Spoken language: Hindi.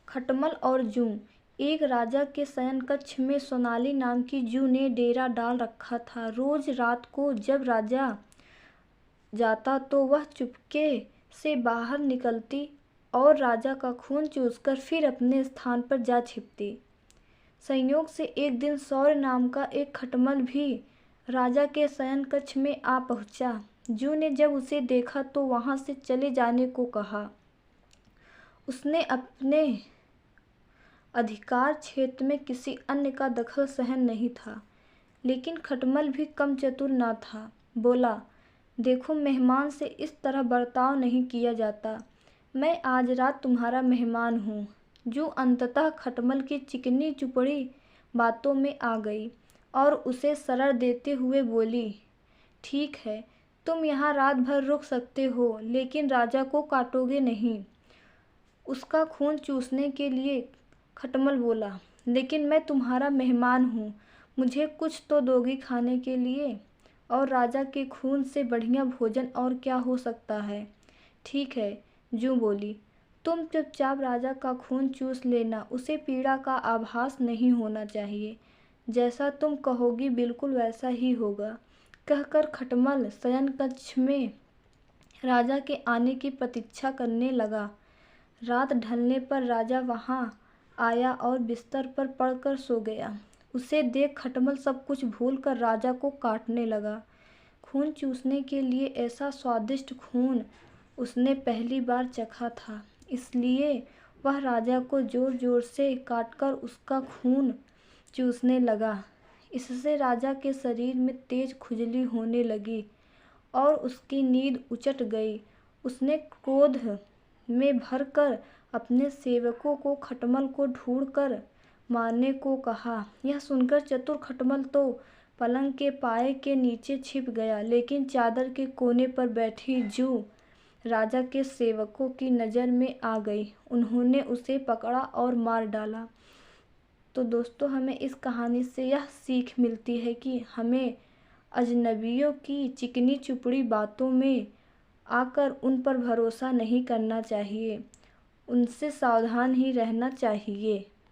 खटमल और जूं। एक राजा के शयन कक्ष में सोनाली नाम की जूं ने डेरा डाल रखा था। रोज रात को जब राजा जाता तो वह चुपके से बाहर निकलती और राजा का खून चूसकर फिर अपने स्थान पर जा छिपती। संयोग से एक दिन सौर्य नाम का एक खटमल भी राजा के शयन कक्ष में आ पहुंचा। जूं ने जब उसे देखा तो वहां से चले जाने को कहा। उसने अपने अधिकार क्षेत्र में किसी अन्य का दखल सहन नहीं था। लेकिन खटमल भी कम चतुर न था। बोला, देखो, मेहमान से इस तरह बर्ताव नहीं किया जाता। मैं आज रात तुम्हारा मेहमान हूँ। जूं अंततः खटमल की चिकनी चुपड़ी बातों में आ गई और उसे शरण देते हुए बोली, ठीक है, तुम यहाँ रात भर रुक सकते हो, लेकिन राजा को काटोगे नहीं। उसका खून चूसने के लिए खटमल बोला, लेकिन मैं तुम्हारा मेहमान हूँ, मुझे कुछ तो दोगी खाने के लिए, और राजा के खून से बढ़िया भोजन और क्या हो सकता है। ठीक है, जूं बोली, तुम चुपचाप राजा का खून चूस लेना, उसे पीड़ा का आभास नहीं होना चाहिए। जैसा तुम कहोगी बिल्कुल वैसा ही होगा। कहकर खटमल शयन कक्ष में राजा के आने की प्रतीक्षा करने लगा। रात ढलने पर राजा वहां आया और बिस्तर पर पड़कर सो गया। उसे देख खटमल सब कुछ भूलकर राजा को काटने लगा। खून चूसने के लिए ऐसा स्वादिष्ट खून उसने पहली बार चखा था, इसलिए वह राजा को जोर जोर से काटकर उसका खून चूसने लगा। इससे राजा के शरीर में तेज खुजली होने लगी और उसकी नींद उचट गई। उसने क्रोध में भरकर अपने सेवकों को खटमल को ढूंढकर मारने को कहा। यह सुनकर चतुर खटमल तो पलंग के पाए के नीचे छिप गया, लेकिन चादर के कोने पर बैठी जूं राजा के सेवकों की नज़र में आ गई। उन्होंने उसे पकड़ा और मार डाला। तो दोस्तों, हमें इस कहानी से यह सीख मिलती है कि हमें अजनबियों की चिकनी चुपड़ी बातों में आकर उन पर भरोसा नहीं करना चाहिए, उनसे सावधान ही रहना चाहिए।